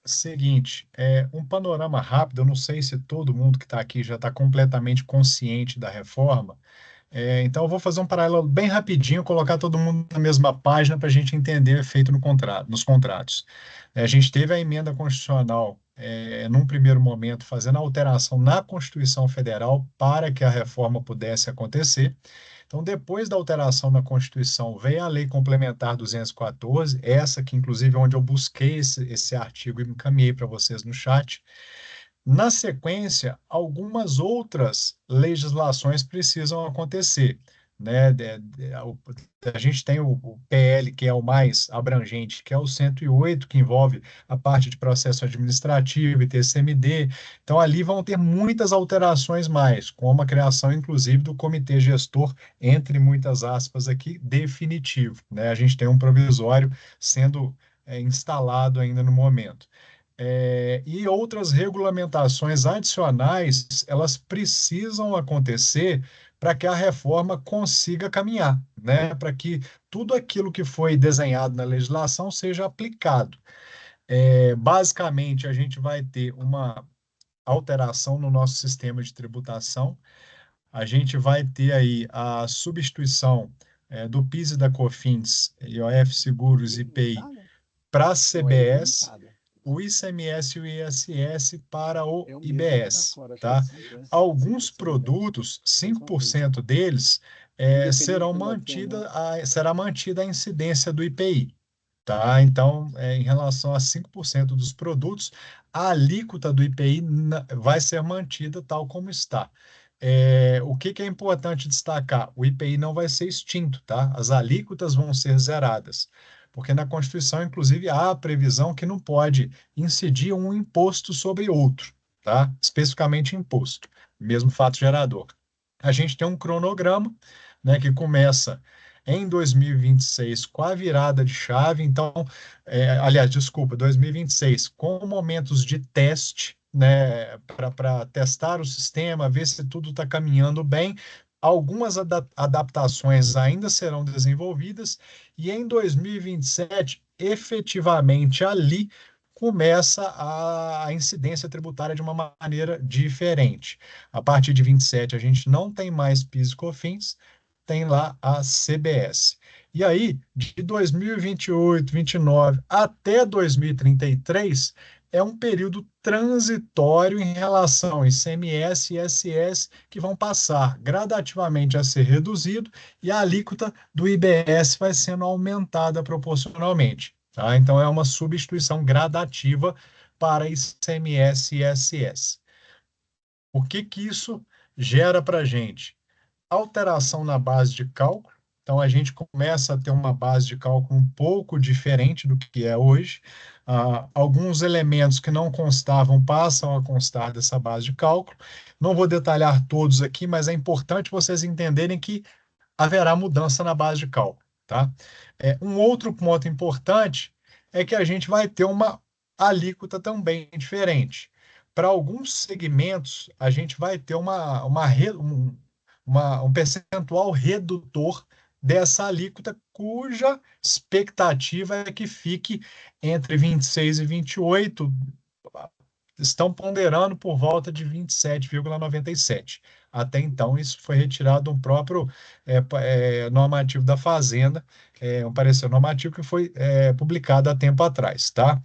Seguinte, um panorama rápido, eu não sei se todo mundo que está aqui já está completamente consciente da reforma, então eu vou fazer um paralelo bem rapidinho, colocar todo mundo na mesma página para a gente entender o efeito no contrato, nos contratos. A gente teve a emenda constitucional, num primeiro momento, fazendo alteração na Constituição Federal para que a reforma pudesse acontecer. Então, depois da alteração na Constituição, veio a Lei Complementar 214, essa que, inclusive, é onde eu busquei esse artigo e encaminhei para vocês no chat. Na sequência, algumas outras legislações precisam acontecer, né? A gente tem o PL, que é o mais abrangente, que é o 108, que envolve a parte de processo administrativo e TCMD. Então, ali vão ter muitas alterações mais, como a criação, inclusive, do comitê gestor, entre muitas aspas aqui, definitivo, né? A gente tem um provisório sendo instalado ainda no momento. E outras regulamentações adicionais, elas precisam acontecer para que a reforma consiga caminhar, né? Para que tudo aquilo que foi desenhado na legislação seja aplicado. Basicamente, a gente vai ter uma alteração no nosso sistema de tributação, a gente vai ter aí a substituição do PIS e da COFINS, IOF, Seguros, IPI, para a CBS, o ICMS e o ISS para o IBS, tá? Alguns produtos, 5% deles, será mantida a incidência do IPI, tá? Então, em relação a 5% dos produtos, a alíquota do IPI vai ser mantida tal como está. O que é importante destacar? O IPI não vai ser extinto, tá? As alíquotas vão ser zeradas, porque na Constituição, inclusive, há a previsão que não pode incidir um imposto sobre outro, tá? Especificamente imposto, mesmo fato gerador. A gente tem um cronograma, né, que começa em 2026 com a virada de chave, então, aliás, desculpa, 2026 com momentos de teste, né, para testar o sistema, ver se tudo está caminhando bem. Algumas adaptações ainda serão desenvolvidas e em 2027, efetivamente ali começa a incidência tributária de uma maneira diferente. A partir de 27 a gente não tem mais PIS e COFINS, tem lá a CBS. E aí, de 2028, 29 até 2033, é um período transitório em relação ao ICMS e ISS, que vão passar gradativamente a ser reduzido e a alíquota do IBS vai sendo aumentada proporcionalmente. Tá? Então, é uma substituição gradativa para ICMS e ISS. O que que isso gera para a gente? Alteração na base de cálculo. Então, a gente começa a ter uma base de cálculo um pouco diferente do que é hoje. Alguns elementos que não constavam passam a constar dessa base de cálculo. Não vou detalhar todos aqui, mas é importante vocês entenderem que haverá mudança na base de cálculo, tá? Um outro ponto importante é que a gente vai ter uma alíquota também diferente. Para alguns segmentos, a gente vai ter um percentual redutor dessa alíquota, cuja expectativa é que fique entre 26 e 28, estão ponderando por volta de 27,97. Até então, isso foi retirado de um próprio normativo da Fazenda, um parecer normativo que foi publicado há tempo atrás, tá?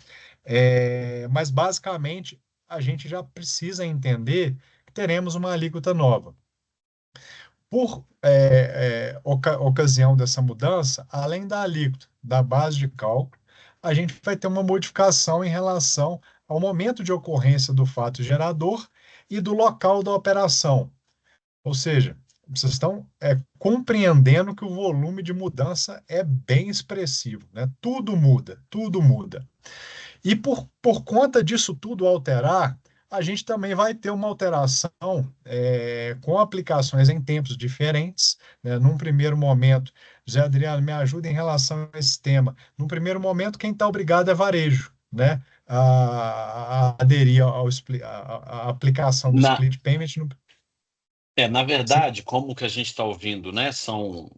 Mas, basicamente, a gente já precisa entender que teremos uma alíquota nova. Por ocasião dessa mudança, além da alíquota da base de cálculo, a gente vai ter uma modificação em relação ao momento de ocorrência do fato gerador e do local da operação. Ou seja, vocês estão compreendendo que o volume de mudança é bem expressivo, né? Tudo muda, tudo muda. E por conta disso tudo alterar, a gente também vai ter uma alteração com aplicações em tempos diferentes, né? Num primeiro momento, José Adriano, me ajuda em relação a esse tema. Num primeiro momento, quem está obrigado é varejo, né? A aderir à aplicação do Na, split payment. na Sim, verdade, como que a gente está ouvindo, né? São,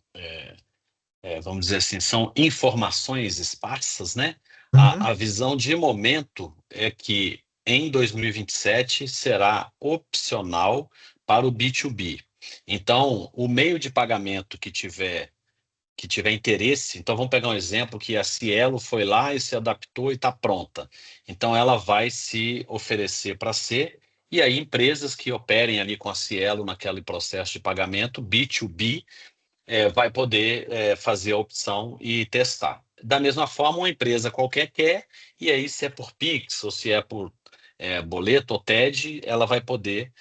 vamos dizer assim, são informações esparsas, né? Uhum, A visão de momento é que em 2027 será opcional para o B2B. Então, o meio de pagamento que tiver interesse, então vamos pegar um exemplo que a Cielo foi lá e se adaptou e está pronta. Então ela vai se oferecer para ser, e aí empresas que operem ali com a Cielo naquele processo de pagamento, B2B, vai poder fazer a opção e testar. Da mesma forma, uma empresa qualquer quer, e aí se é por Pix ou se é por boleto ou TED, ela vai poder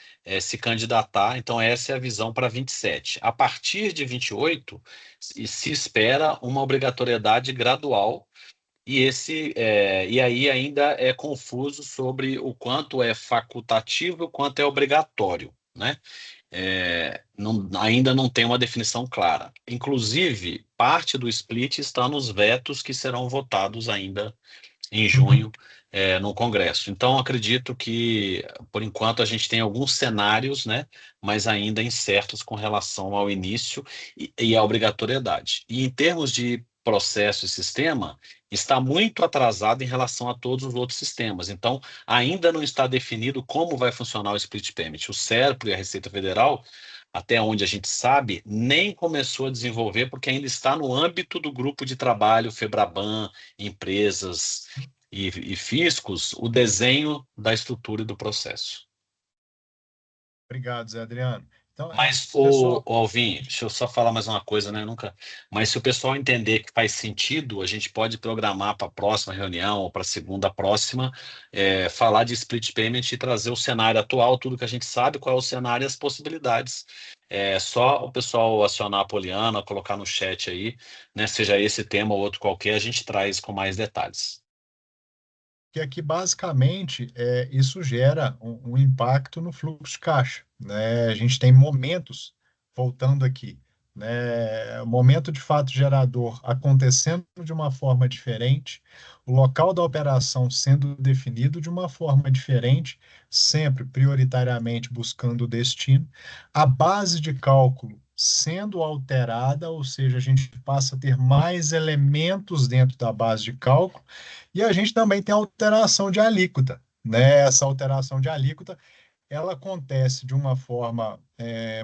se candidatar. Então, essa é a visão para 27. A partir de 28, se espera uma obrigatoriedade gradual, e aí ainda é confuso sobre o quanto é facultativo e o quanto é obrigatório, né? Ainda não tem uma definição clara. Inclusive, parte do split está nos vetos que serão votados ainda em uhum, junho, no Congresso. Então, acredito que, por enquanto, a gente tem alguns cenários, né, mas ainda incertos com relação ao início e à obrigatoriedade. E em termos de processo e sistema, está muito atrasado em relação a todos os outros sistemas. Então, ainda não está definido como vai funcionar o split payment. O SERPRO e a Receita Federal, até onde a gente sabe, nem começou a desenvolver, porque ainda está no âmbito do grupo de trabalho FEBRABAN, empresas e fiscos, o desenho da estrutura e do processo. obrigado, Zé Adriano. Então, Mas, pessoal, o Alvin, deixa eu só falar mais uma coisa, né? Nunca. Mas se o pessoal entender que faz sentido, a gente pode programar para a próxima reunião ou para a segunda próxima, falar de split payment e trazer o cenário atual, tudo que a gente sabe, qual é o cenário e as possibilidades. É só o pessoal acionar a Poliana, colocar no chat aí, né? Seja esse tema ou outro qualquer, a gente traz com mais detalhes. que aqui basicamente isso gera um impacto no fluxo de caixa, né? A gente tem momentos, voltando aqui, né? O momento de fato gerador acontecendo de uma forma diferente, o local da operação sendo definido de uma forma diferente, sempre prioritariamente buscando o destino, a base de cálculo sendo alterada, ou seja, a gente passa a ter mais elementos dentro da base de cálculo, e a gente também tem a alteração de alíquota, né? Essa alteração de alíquota, ela acontece de uma forma,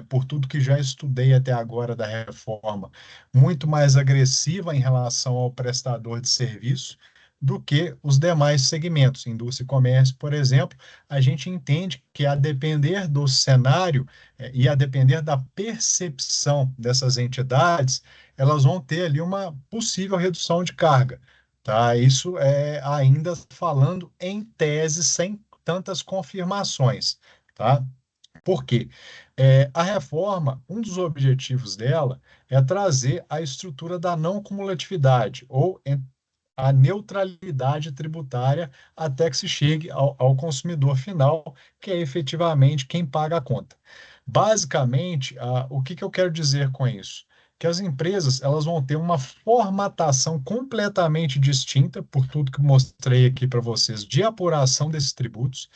por tudo que já estudei até agora da reforma, muito mais agressiva em relação ao prestador de serviço do que os demais segmentos. Indústria e comércio, por exemplo, a gente entende que a depender do cenário, e a depender da percepção dessas entidades, elas vão ter ali uma possível redução de carga. Tá? Isso é ainda falando em tese, sem tantas confirmações. Tá? Por quê? A reforma, um dos objetivos dela é trazer a estrutura da não cumulatividade, ou a neutralidade tributária, até que se chegue ao consumidor final, que é efetivamente quem paga a conta. Basicamente, o que eu quero dizer com isso? Que as empresas elas vão ter uma formatação completamente distinta, por tudo que mostrei aqui para vocês, de apuração desses tributos,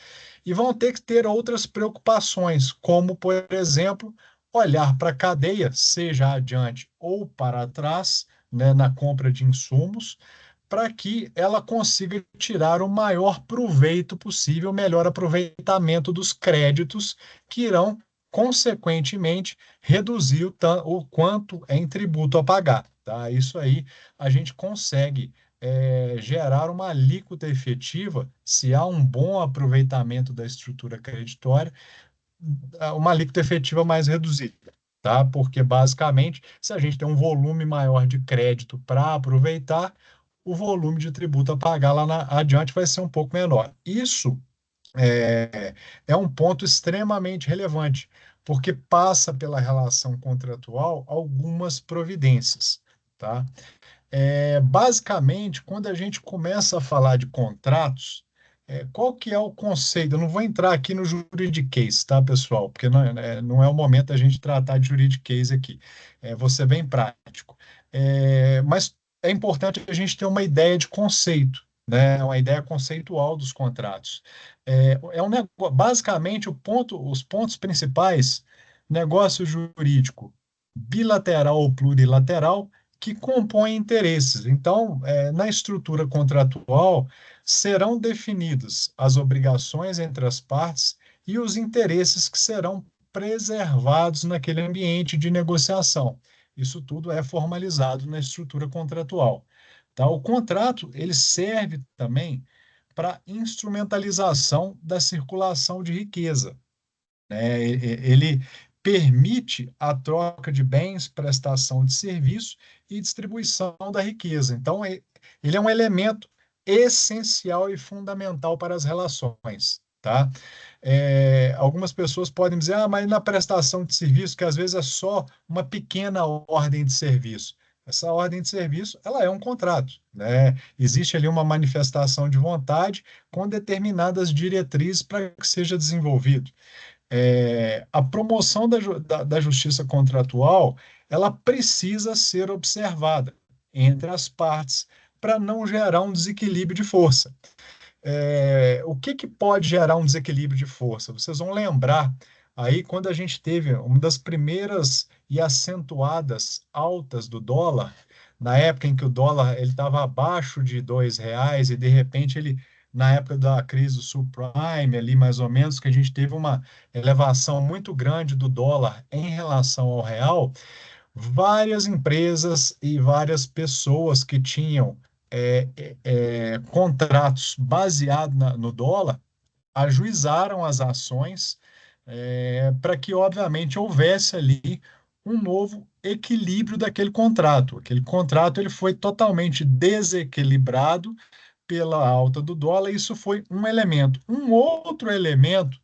e vão ter que ter outras preocupações, como, por exemplo, olhar para a cadeia, seja adiante ou para trás, né, na compra de insumos, para que ela consiga tirar o maior proveito possível, o melhor aproveitamento dos créditos que irão, consequentemente, reduzir o quanto é em tributo a pagar. Tá? Isso aí a gente consegue gerar uma alíquota efetiva, se há um bom aproveitamento da estrutura creditória, uma alíquota efetiva mais reduzida. Tá? Porque, basicamente, se a gente tem um volume maior de crédito para aproveitar, o volume de tributo a pagar adiante vai ser um pouco menor. Isso é um ponto extremamente relevante, porque passa pela relação contratual algumas providências. Tá? Basicamente, quando a gente começa a falar de contratos, qual que é o conceito? Eu não vou entrar aqui no juridiquês, tá, pessoal? Porque não é o momento da gente tratar de juridiquês aqui. Vou ser bem prático. Mas é importante a gente ter uma ideia de conceito, né? Uma ideia conceitual dos contratos. Basicamente, os pontos principais, negócio jurídico bilateral ou plurilateral, que compõem interesses. Então, na estrutura contratual, serão definidas as obrigações entre as partes e os interesses que serão preservados naquele ambiente de negociação. Isso tudo é formalizado na estrutura contratual. Tá? O contrato ele serve também para instrumentalização da circulação de riqueza, né? Ele permite a troca de bens, prestação de serviço e distribuição da riqueza. Então, ele é um elemento essencial e fundamental para as relações, tá? Algumas pessoas podem dizer, mas na prestação de serviço, que às vezes é só uma pequena ordem de serviço. Essa ordem de serviço, ela é um contrato, né? Existe ali uma manifestação de vontade com determinadas diretrizes para que seja desenvolvido. A promoção da justiça contratual, ela precisa ser observada entre as partes para não gerar um desequilíbrio de força. O que pode gerar um desequilíbrio de força? Vocês vão lembrar aí quando a gente teve uma das primeiras e acentuadas altas do dólar, na época em que o dólar ele estava abaixo de R$ 2 e de repente ele, na época da crise do subprime, ali mais ou menos, que a gente teve uma elevação muito grande do dólar em relação ao real, várias empresas e várias pessoas que tinham contratos baseados no dólar ajuizaram as ações para que, obviamente, houvesse ali um novo equilíbrio daquele contrato. Aquele contrato ele foi totalmente desequilibrado pela alta do dólar, e isso foi um elemento. Um outro elemento,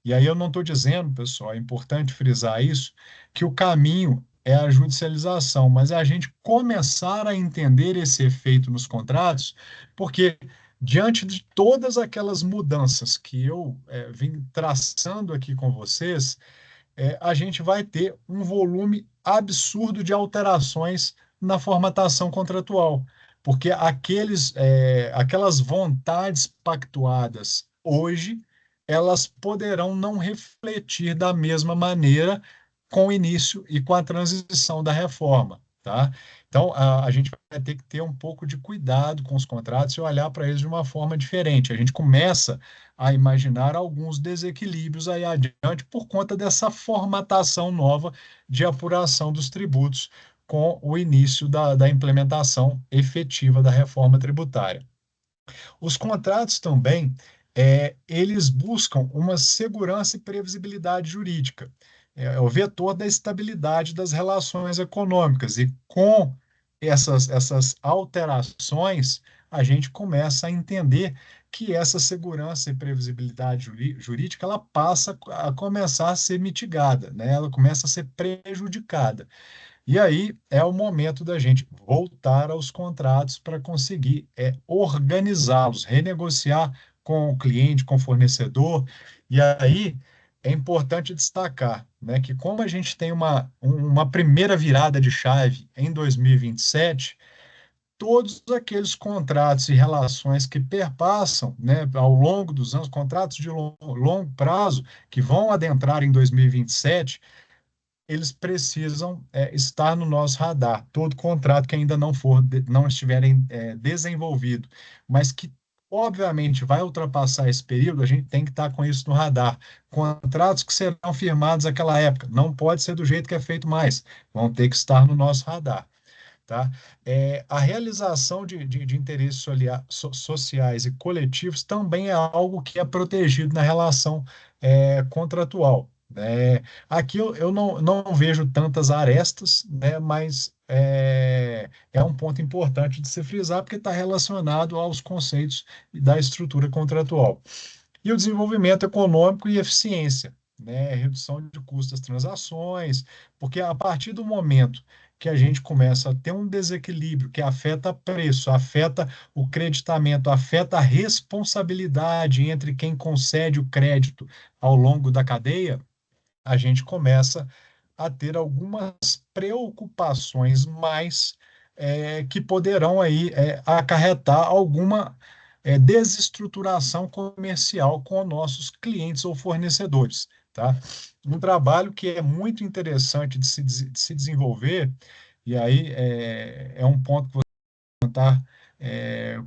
e aí eu não estou dizendo, pessoal, é importante frisar isso, que o caminho é a judicialização, mas é a gente começar a entender esse efeito nos contratos, porque diante de todas aquelas mudanças que eu vim traçando aqui com vocês, a gente vai ter um volume absurdo de alterações na formatação contratual, porque aquelas vontades pactuadas hoje, elas poderão não refletir da mesma maneira com o início e com a transição da reforma, tá? Então, a gente vai ter que ter um pouco de cuidado com os contratos e olhar para eles de uma forma diferente. A gente começa a imaginar alguns desequilíbrios aí adiante por conta dessa formatação nova de apuração dos tributos com o início da implementação efetiva da reforma tributária. Os contratos também, eles buscam uma segurança e previsibilidade jurídica. É o vetor da estabilidade das relações econômicas. E com essas alterações, a gente começa a entender que essa segurança e previsibilidade jurídica ela passa a começar a ser mitigada, né? Ela começa a ser prejudicada. E aí é o momento da gente voltar aos contratos para conseguir organizá-los, renegociar com o cliente, com o fornecedor. E aí é importante destacar, né, que como a gente tem uma primeira virada de chave em 2027, todos aqueles contratos e relações que perpassam, né, ao longo dos anos, contratos de longo prazo, que vão adentrar em 2027, eles precisam estar no nosso radar. Todo contrato que ainda não estiverem desenvolvido, mas que obviamente vai ultrapassar esse período, a gente tem que estar com isso no radar. Contratos que serão firmados naquela época, não pode ser do jeito que é feito mais, vão ter que estar no nosso radar. Tá? A realização de interesses sociais e coletivos também é algo que é protegido na relação contratual. Aqui eu não vejo tantas arestas, né, mas é um ponto importante de se frisar, porque está relacionado aos conceitos da estrutura contratual. E o desenvolvimento econômico e eficiência, né? Redução de custos das transações, porque a partir do momento que a gente começa a ter um desequilíbrio que afeta preço, afeta o creditamento, afeta a responsabilidade entre quem concede o crédito ao longo da cadeia, a gente começa a ter algumas preocupações mais que poderão aí acarretar alguma desestruturação comercial com nossos clientes ou fornecedores, tá? Um trabalho que é muito interessante de se desenvolver, e aí é um ponto que você está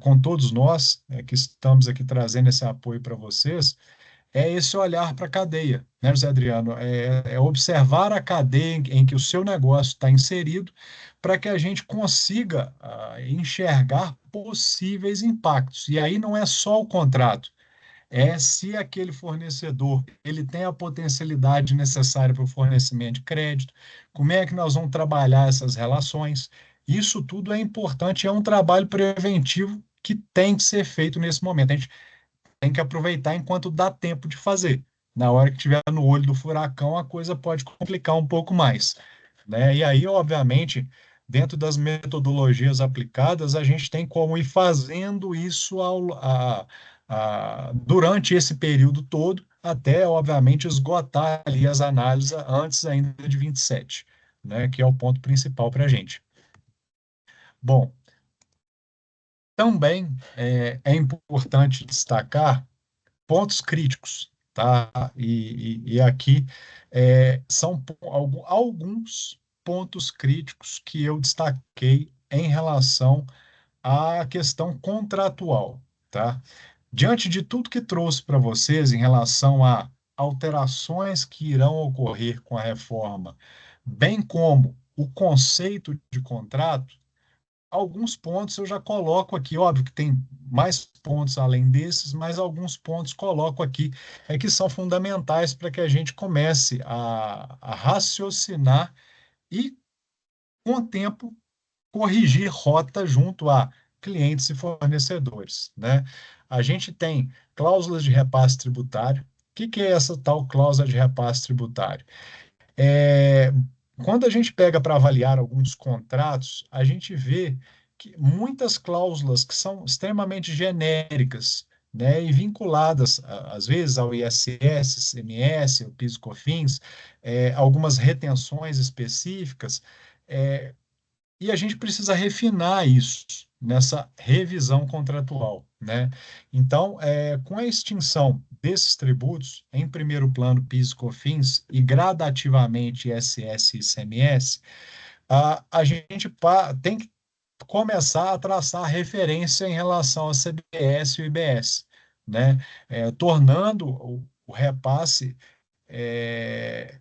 com todos nós, que estamos aqui trazendo esse apoio para vocês, é esse olhar para a cadeia, né, José Adriano? É observar a cadeia em que o seu negócio está inserido para que a gente consiga enxergar possíveis impactos. E aí não é só o contrato, é se aquele fornecedor ele tem a potencialidade necessária para o fornecimento de crédito, como é que nós vamos trabalhar essas relações. Isso tudo é importante, é um trabalho preventivo que tem que ser feito nesse momento. A gente tem que aproveitar enquanto dá tempo de fazer. Na hora que estiver no olho do furacão, a coisa pode complicar um pouco mais, né? E aí, obviamente, dentro das metodologias aplicadas, a gente tem como ir fazendo isso durante esse período todo, até, obviamente, esgotar ali as análises antes ainda de 27, né? Que é o ponto principal para a gente. Bom, também é importante destacar pontos críticos, tá? E aqui são alguns pontos críticos que eu destaquei em relação à questão contratual, tá? Diante de tudo que trouxe para vocês em relação a alterações que irão ocorrer com a reforma, bem como o conceito de contrato, alguns pontos eu já coloco aqui, óbvio que tem mais pontos além desses, mas alguns pontos coloco aqui que são fundamentais para que a gente comece a raciocinar e, com o tempo, corrigir rota junto a clientes e fornecedores, né? A gente tem cláusulas de repasse tributário. O que é essa tal cláusula de repasse tributário? É, Quando a gente pega para avaliar alguns contratos, a gente vê que muitas cláusulas que são extremamente genéricas, né, e vinculadas, às vezes, ao ISS, ICMS, o PIS/COFINS, algumas retenções específicas, é, e a gente precisa refinar isso nessa revisão contratual, né? Então, com a extinção desses tributos, em primeiro plano PIS e COFINS e gradativamente ISS e ICMS, a gente tem que começar a traçar referência em relação a CBS e o IBS, né? Tornando o repasse é,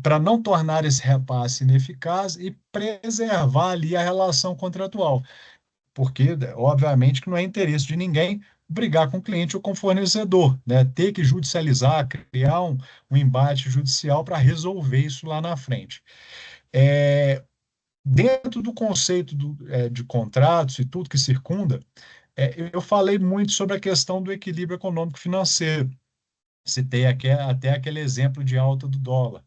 para não tornar esse repasse ineficaz e preservar ali a relação contratual, porque obviamente que não é interesse de ninguém brigar com o cliente ou com o fornecedor, né? Ter que judicializar, criar um embate judicial para resolver isso lá na frente. Dentro do conceito de contratos e tudo que circunda, eu falei muito sobre a questão do equilíbrio econômico-financeiro. Citei aqui, até aquele exemplo de alta do dólar.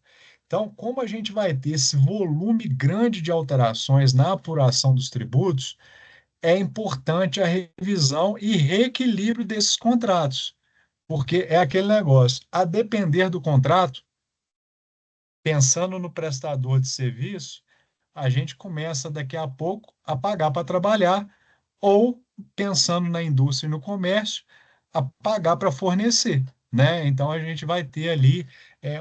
Então, como a gente vai ter esse volume grande de alterações na apuração dos tributos, é importante a revisão e reequilíbrio desses contratos, porque é aquele negócio, a depender do contrato, pensando no prestador de serviço, a gente começa daqui a pouco a pagar para trabalhar, ou pensando na indústria e no comércio, a pagar para fornecer, né? Então a gente vai ter ali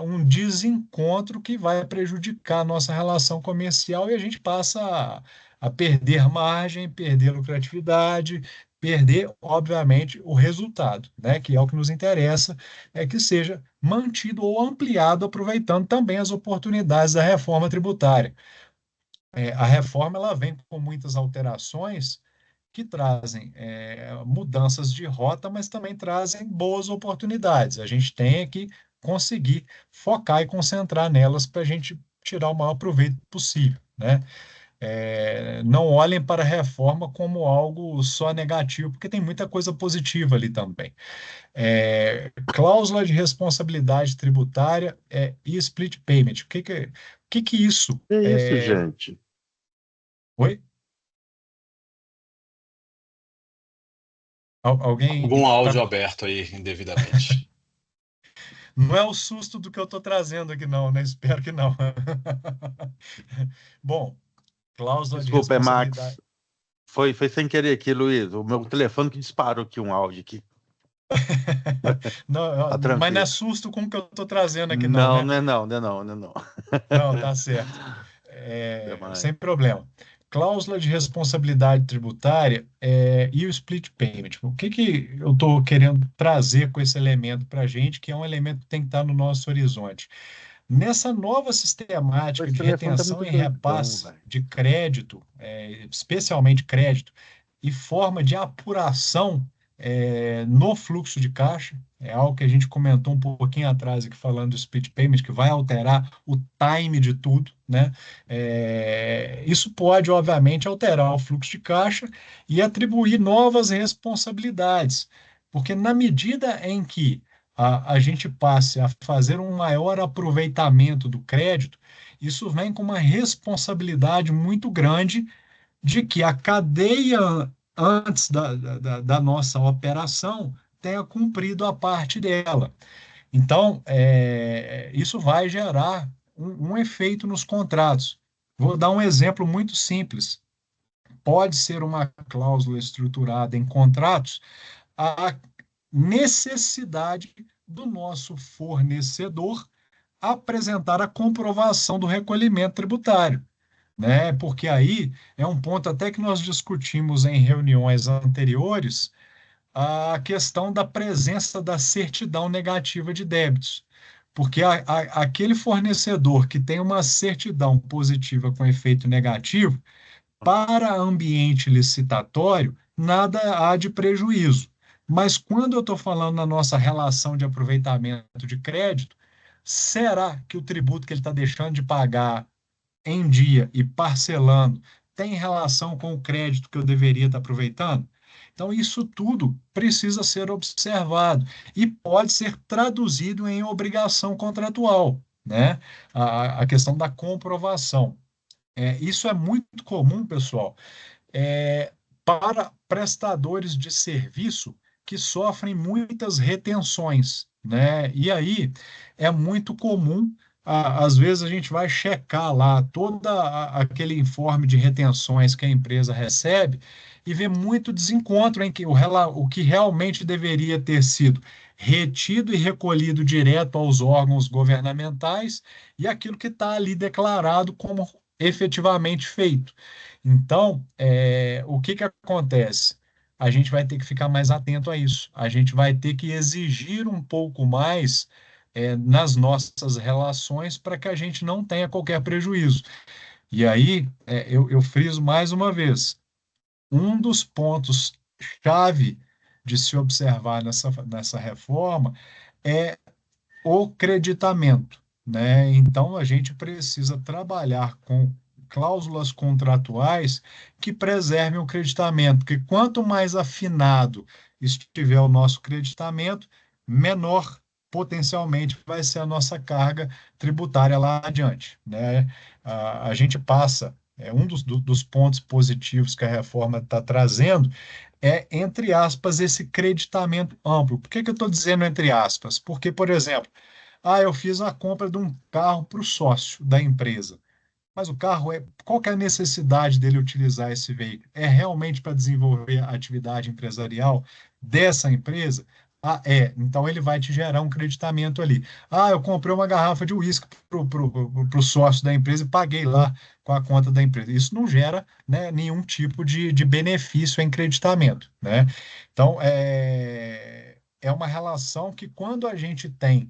um desencontro que vai prejudicar a nossa relação comercial e a gente passa a perder margem, perder lucratividade, perder, obviamente, o resultado, né? Que é o que nos interessa, é que seja mantido ou ampliado, aproveitando também as oportunidades da reforma tributária. A reforma ela vem com muitas alterações que trazem mudanças de rota, mas também trazem boas oportunidades. A gente tem que conseguir focar e concentrar nelas para a gente tirar o maior proveito possível, né? Não olhem para a reforma como algo só negativo, porque tem muita coisa positiva ali também. Cláusula de responsabilidade tributária e split payment. O que que isso É isso, é? gente. Oi? Alguém Algum tá. áudio aberto aí indevidamente. Não é o susto do que eu estou trazendo aqui, não, né? Espero que não. Bom, cláusula de Desculpa, é Max. responsabilidade. Foi sem querer aqui, Luiz. O meu telefone que disparou aqui um áudio aqui. Não, Tá mas não é tranquilo. susto com o que eu estou trazendo aqui, não, Não, né? não é não, não é não, não é não. Não, tá certo. sem problema. Cláusula de responsabilidade tributária e o split payment. O que eu estou querendo trazer com esse elemento para a gente, que é um elemento que tem que estar no nosso horizonte? Nessa nova sistemática Esse de telefone tá retenção muito e doidão, repasse velho. de crédito, especialmente crédito, e forma de apuração no fluxo de caixa, é algo que a gente comentou um pouquinho atrás aqui falando do split payment, que vai alterar o time de tudo, né? Isso pode, obviamente, alterar o fluxo de caixa e atribuir novas responsabilidades, porque na medida em que a gente passe a fazer um maior aproveitamento do crédito, isso vem com uma responsabilidade muito grande de que a cadeia antes da nossa operação tenha cumprido a parte dela. Então, isso vai gerar um efeito nos contratos. Vou dar um exemplo muito simples. Pode ser uma cláusula estruturada em contratos a necessidade do nosso fornecedor apresentar a comprovação do recolhimento tributário, né? Porque aí é um ponto até que nós discutimos em reuniões anteriores, a questão da presença da certidão negativa de débitos. Porque aquele fornecedor que tem uma certidão positiva com efeito negativo, para ambiente licitatório, nada há de prejuízo. Mas quando eu estou falando na nossa relação de aproveitamento de crédito, será que o tributo que ele está deixando de pagar em dia e parcelando tem relação com o crédito que eu deveria estar aproveitando? Então, isso tudo precisa ser observado e pode ser traduzido em obrigação contratual, né? A questão da comprovação. Isso é muito comum, pessoal, para prestadores de serviço que sofrem muitas retenções, né? E aí é muito comum, às vezes a gente vai checar lá todo aquele informe de retenções que a empresa recebe e vê muito desencontro em que o que realmente deveria ter sido retido e recolhido direto aos órgãos governamentais e aquilo que está ali declarado como efetivamente feito. Então, o que que acontece? A gente vai ter que ficar mais atento a isso. A gente vai ter que exigir um pouco mais, nas nossas relações para que a gente não tenha qualquer prejuízo. E aí, eu friso mais uma vez, um dos pontos chave de se observar nessa reforma é o creditamento, né? Então, a gente precisa trabalhar com cláusulas contratuais que preservem o creditamento, porque quanto mais afinado estiver o nosso creditamento, menor potencialmente vai ser a nossa carga tributária lá adiante, né? A gente passa, um dos pontos positivos que a reforma está trazendo entre aspas, esse creditamento amplo. Por que que eu estou dizendo entre aspas? Porque, por exemplo, eu fiz a compra de um carro para o sócio da empresa. Mas o carro qual que é a necessidade dele utilizar esse veículo? É realmente para desenvolver a atividade empresarial dessa empresa? Então ele vai te gerar um creditamento ali. Eu comprei uma garrafa de uísque para o sócio da empresa e paguei lá com a conta da empresa. Isso não gera, né, nenhum tipo de benefício em creditamento, né? Então, é uma relação que quando a gente tem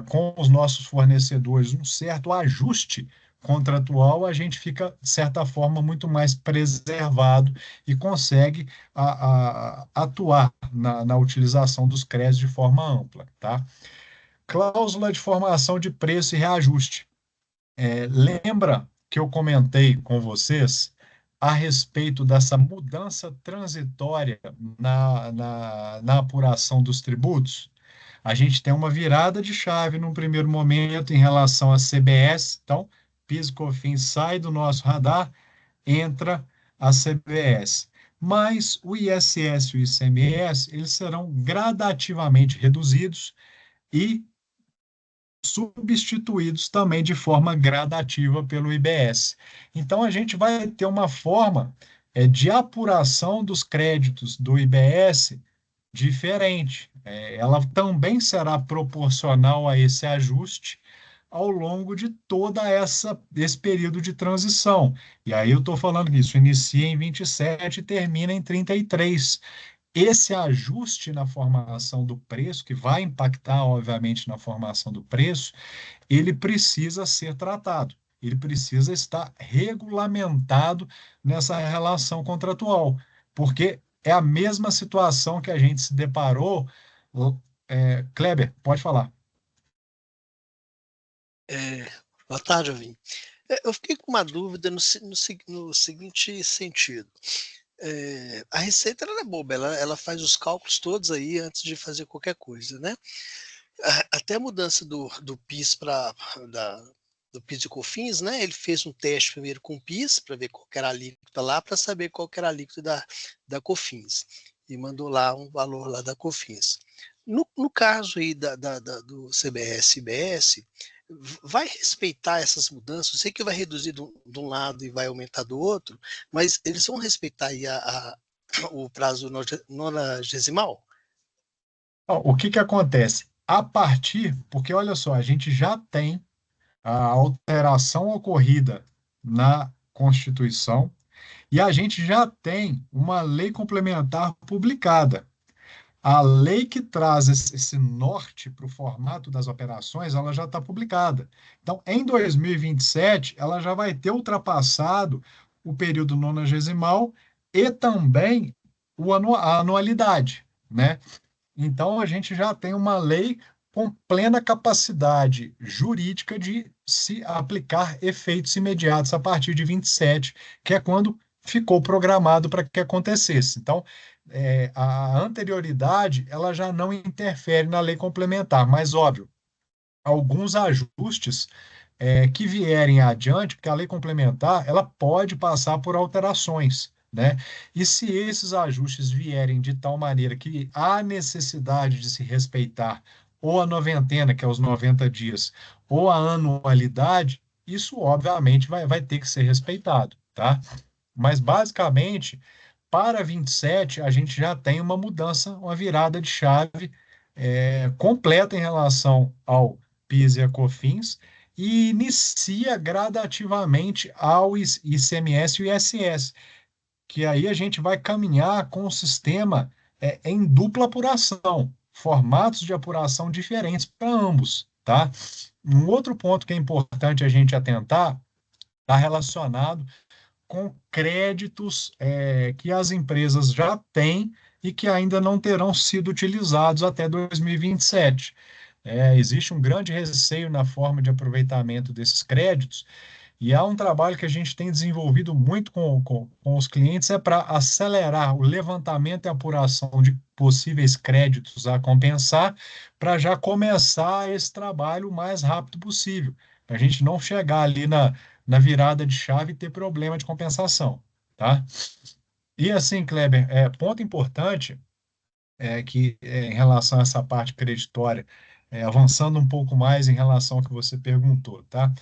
com os nossos fornecedores um certo ajuste contratual, a gente fica, de certa forma, muito mais preservado e consegue atuar na utilização dos créditos de forma ampla, tá? Cláusula de formação de preço e reajuste. Lembra que eu comentei com vocês a respeito dessa mudança transitória na apuração dos tributos? A gente tem uma virada de chave num primeiro momento em relação à CBS, então, PIS e COFINS sai do nosso radar, entra a CBS. Mas o ISS e o ICMS, eles serão gradativamente reduzidos e substituídos também de forma gradativa pelo IBS. Então, a gente vai ter uma forma de apuração dos créditos do IBS diferente. Ela também será proporcional a esse ajuste, ao longo de esse período de transição. E aí eu estou falando que isso inicia em 27 e termina em 33. Esse ajuste na formação do preço, que vai impactar, obviamente, na formação do preço, ele precisa ser tratado, ele precisa estar regulamentado nessa relação contratual, porque é a mesma situação que a gente se deparou. Kleber, pode falar. É, boa tarde, Alvin. Eu fiquei com uma dúvida no seguinte sentido. A Receita ela não é boba, ela faz os cálculos todos aí antes de fazer qualquer coisa, né? Até a mudança do PIS do PIS e COFINS, né? Ele fez um teste primeiro com o PIS para ver qual que era a alíquota lá, para saber qual que era a alíquota da COFINS. E mandou lá um valor lá da COFINS. No caso aí do CBS e IBS, vai respeitar essas mudanças? Eu sei que vai reduzir de um lado e vai aumentar do outro, mas eles vão respeitar aí o prazo nonagesimal? Ó, o que que acontece? Porque olha só, a gente já tem a alteração ocorrida na Constituição e a gente já tem uma lei complementar publicada. A lei que traz esse norte para o formato das operações, ela já está publicada. Então, em 2027, ela já vai ter ultrapassado o período nonagesimal e também a anualidade, né? Então, a gente já tem uma lei com plena capacidade jurídica de se aplicar efeitos imediatos a partir de 27, que é quando ficou programado para que acontecesse. Então, a anterioridade ela já não interfere na lei complementar, mas óbvio, alguns ajustes que vierem adiante, porque a lei complementar ela pode passar por alterações, né? E se esses ajustes vierem de tal maneira que há necessidade de se respeitar ou a noventena, que é os 90 dias, ou a anualidade, isso obviamente vai ter que ser respeitado, tá? Mas basicamente, para 27, a gente já tem uma mudança, uma virada de chave completa em relação ao PIS e a COFINS e inicia gradativamente ao ICMS e o ISS, que aí a gente vai caminhar com o sistema em dupla apuração, formatos de apuração diferentes para ambos, tá? Um outro ponto que é importante a gente atentar está relacionado com créditos que as empresas já têm e que ainda não terão sido utilizados até 2027. Existe um grande receio na forma de aproveitamento desses créditos, e há um trabalho que a gente tem desenvolvido muito com os clientes para acelerar o levantamento e apuração de possíveis créditos a compensar, para já começar esse trabalho o mais rápido possível, para a gente não chegar ali na virada de chave e ter problema de compensação, tá? E assim, Kleber, ponto importante em relação a essa parte creditória, avançando um pouco mais em relação ao que você perguntou, tá?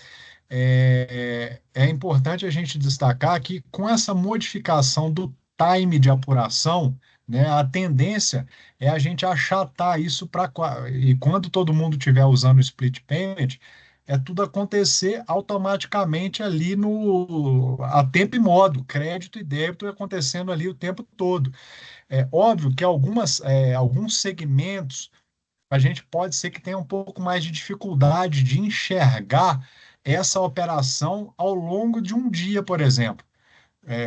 É importante a gente destacar que com essa modificação do time de apuração, né, a tendência é a gente achatar isso para e quando todo mundo estiver usando o split payment, tudo acontecer automaticamente ali no a tempo e modo, crédito e débito acontecendo ali o tempo todo. É óbvio que alguns segmentos a gente pode ser que tenha um pouco mais de dificuldade de enxergar essa operação ao longo de um dia, por exemplo.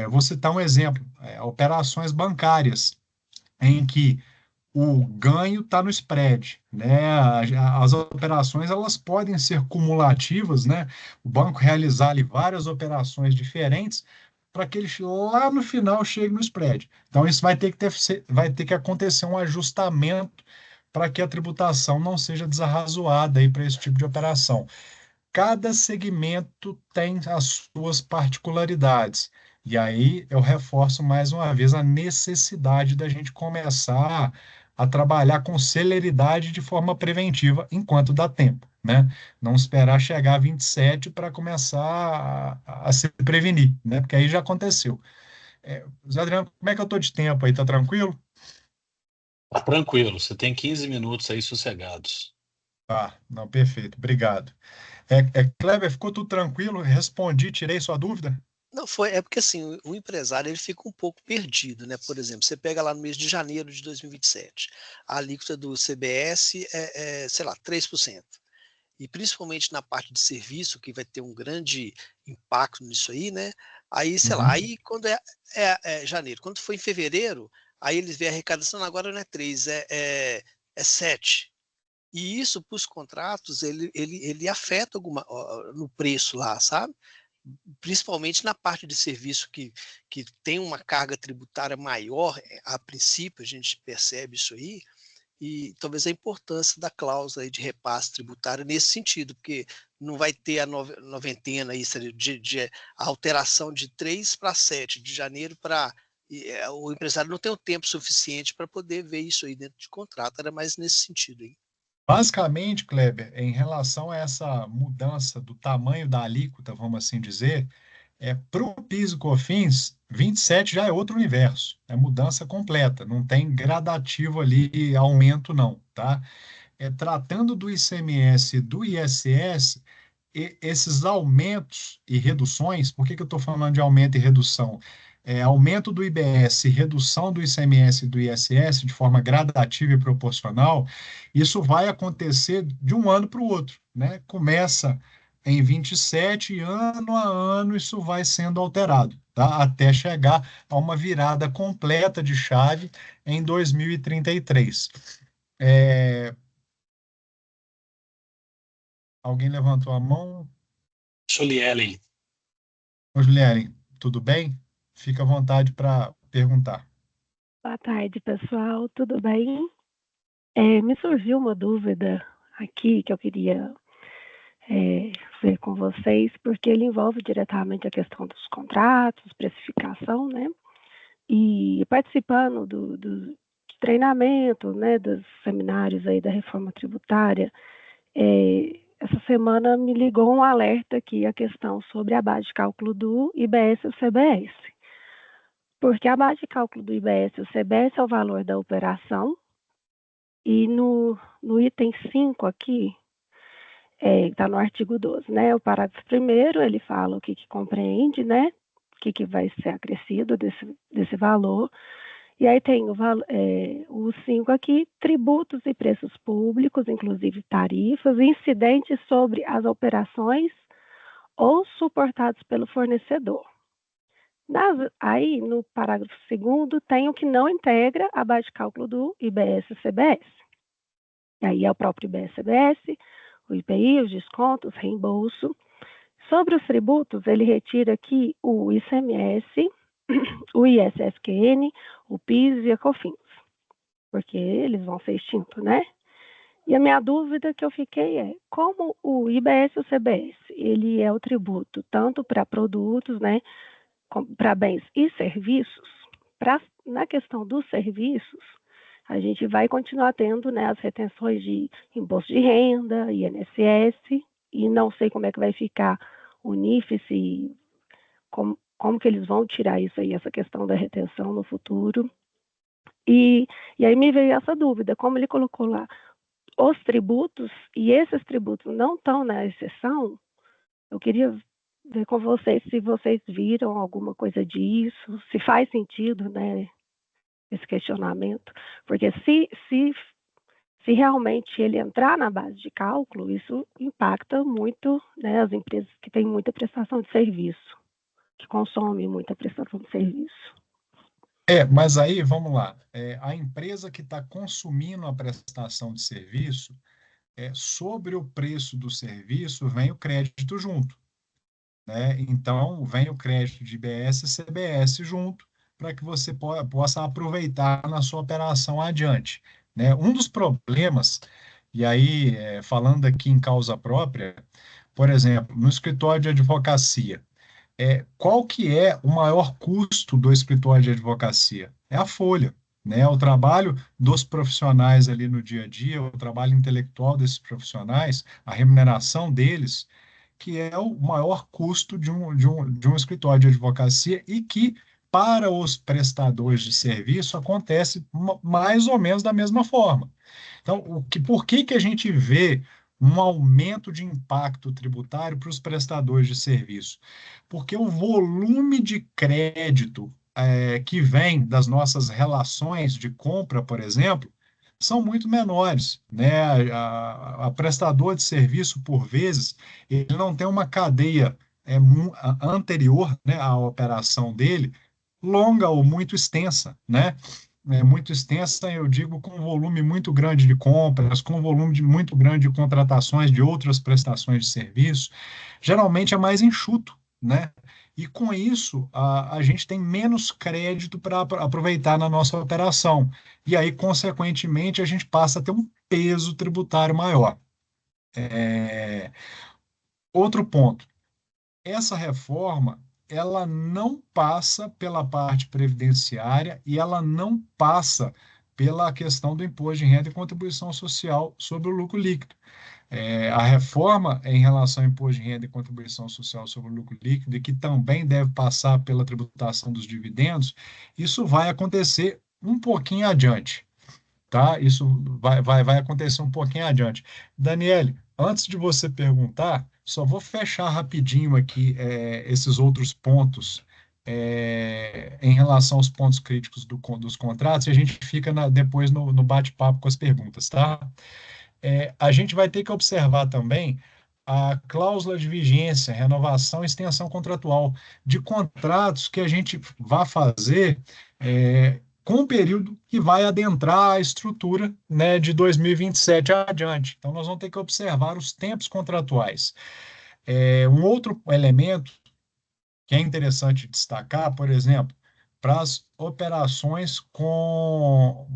Vou citar um exemplo: operações bancárias, em que o ganho está no spread, né? As operações elas podem ser cumulativas, né? O banco realizar ali várias operações diferentes para que ele lá no final chegue no spread. Então isso vai ter que acontecer um ajustamento para que a tributação não seja desarrazoada aí para esse tipo de operação. Cada segmento tem as suas particularidades. E aí eu reforço mais uma vez a necessidade da gente começar a trabalhar com celeridade de forma preventiva enquanto dá tempo, né? Não esperar chegar a 27 para começar a se prevenir, né? Porque aí já aconteceu. Zé Adriano, como é que eu estou de tempo aí? Tá tranquilo? Tá tranquilo, você tem 15 minutos aí sossegados. Tá, não, perfeito, obrigado. Kleber, ficou tudo tranquilo? Respondi, tirei sua dúvida? Não, é porque assim, o empresário ele fica um pouco perdido, né? Por exemplo, você pega lá no mês de janeiro de 2027, a alíquota do CBS sei lá, 3%. E principalmente na parte de serviço, que vai ter um grande impacto nisso aí, né? Aí, sei lá, Uhum. aí quando é janeiro, quando for em fevereiro, aí eles veem a arrecadação, agora não é 3, é 7. E isso, para os contratos, ele afeta no preço lá, sabe? Principalmente na parte de serviço que tem uma carga tributária maior, a princípio a gente percebe isso aí, e talvez a importância da cláusula aí de repasse tributário nesse sentido, porque não vai ter a noventena aí, a alteração de 3 para 7, de janeiro para. O empresário não tem o tempo suficiente para poder ver isso aí dentro de contrato, era mais nesse sentido aí. Basicamente, Kleber, em relação a essa mudança do tamanho da alíquota, vamos assim dizer, para o PIS e COFINS, 27 já é outro universo, é mudança completa, não tem gradativo ali, aumento não, tá? Tratando do ICMS e do ISS, esses aumentos e reduções, por que que eu estou falando de aumento e redução? Aumento do IBS, redução do ICMS e do ISS de forma gradativa e proporcional, isso vai acontecer de um ano para o outro, né? Começa em 27 e ano a ano isso vai sendo alterado, tá? Até chegar a uma virada completa de chave em 2033. É, Alguém levantou a mão? Juliellen, Ô, Juliane, tudo bem? Fica à vontade para perguntar. Boa tarde, pessoal. Tudo bem? Me surgiu uma dúvida aqui que eu queria ver com vocês, porque ele envolve diretamente a questão dos contratos, precificação, né? E participando do treinamento, né, dos seminários aí da reforma tributária, essa semana me ligou um alerta aqui a questão sobre a base de cálculo do IBS e o CBS. Porque a base de cálculo do IBS e o CBS é o valor da operação. E no item 5 aqui, está no artigo 12, né? O parágrafo primeiro, ele fala o que compreende, né? O que vai ser acrescido desse valor. E aí tem o 5 aqui, tributos e preços públicos, inclusive tarifas, incidentes sobre as operações ou suportados pelo fornecedor. Aí, no parágrafo segundo, tem o que não integra a base de cálculo do IBS e CBS. Aí é o próprio IBS-CBS, o IPI, os descontos, reembolso. Sobre os tributos, ele retira aqui o ICMS, o ISSQN, o PIS e a COFINS, porque eles vão ser extintos, né? E a minha dúvida que eu fiquei é, como o IBS e o CBS, ele é o tributo tanto para produtos, né, para bens e serviços, na questão dos serviços, a gente vai continuar tendo, né, as retenções de imposto de renda, INSS, e não sei como é que vai ficar o NIF, como que eles vão tirar isso aí, essa questão da retenção no futuro. E aí me veio essa dúvida, como ele colocou lá os tributos, e esses tributos não estão na exceção, eu queria ver com vocês se vocês viram alguma coisa disso, se faz sentido, né, esse questionamento, porque se realmente ele entrar na base de cálculo, isso impacta muito, né, as empresas que têm muita prestação de serviço, que consomem muita prestação de serviço. Mas aí, vamos lá. A empresa que está consumindo a prestação de serviço, sobre o preço do serviço vem o crédito junto, né? Então, vem o crédito de IBS e CBS junto, para que você possa aproveitar na sua operação adiante, né? Um dos problemas, e aí, falando aqui em causa própria, por exemplo, no escritório de advocacia, qual que é o maior custo do escritório de advocacia? É a folha, né? O trabalho dos profissionais ali no dia a dia, o trabalho intelectual desses profissionais, a remuneração deles, que é o maior custo de um escritório de advocacia e que para os prestadores de serviço acontece mais ou menos da mesma forma. Então, por que a gente vê um aumento de impacto tributário para os prestadores de serviço? Porque o volume de crédito que vem das nossas relações de compra, por exemplo, são muito menores, né? A prestador de serviço, por vezes, ele não tem uma cadeia anterior, né, à operação dele, longa ou muito extensa, né? Muito extensa, eu digo, com um volume muito grande de compras, com um volume muito grande de contratações de outras prestações de serviço, geralmente é mais enxuto, né? E com isso, a gente tem menos crédito para aproveitar na nossa operação. E aí, consequentemente, a gente passa a ter um peso tributário maior. Outro ponto, essa reforma, ela não passa pela parte previdenciária e ela não passa pela questão do imposto de renda e contribuição social sobre o lucro líquido. A reforma em relação ao imposto de renda e contribuição social sobre o lucro líquido, e que também deve passar pela tributação dos dividendos, isso vai acontecer um pouquinho adiante, tá? Isso vai acontecer um pouquinho adiante. Daniele, antes de você perguntar, só vou fechar rapidinho aqui esses outros pontos em relação aos pontos críticos dos contratos, e a gente fica depois no bate-papo com as perguntas, tá? A gente vai ter que observar também a cláusula de vigência, renovação e extensão contratual de contratos que a gente vai fazer com o período que vai adentrar a estrutura, né, de 2027 adiante. Então, nós vamos ter que observar os tempos contratuais. Um outro elemento que é interessante destacar, por exemplo, para as operações com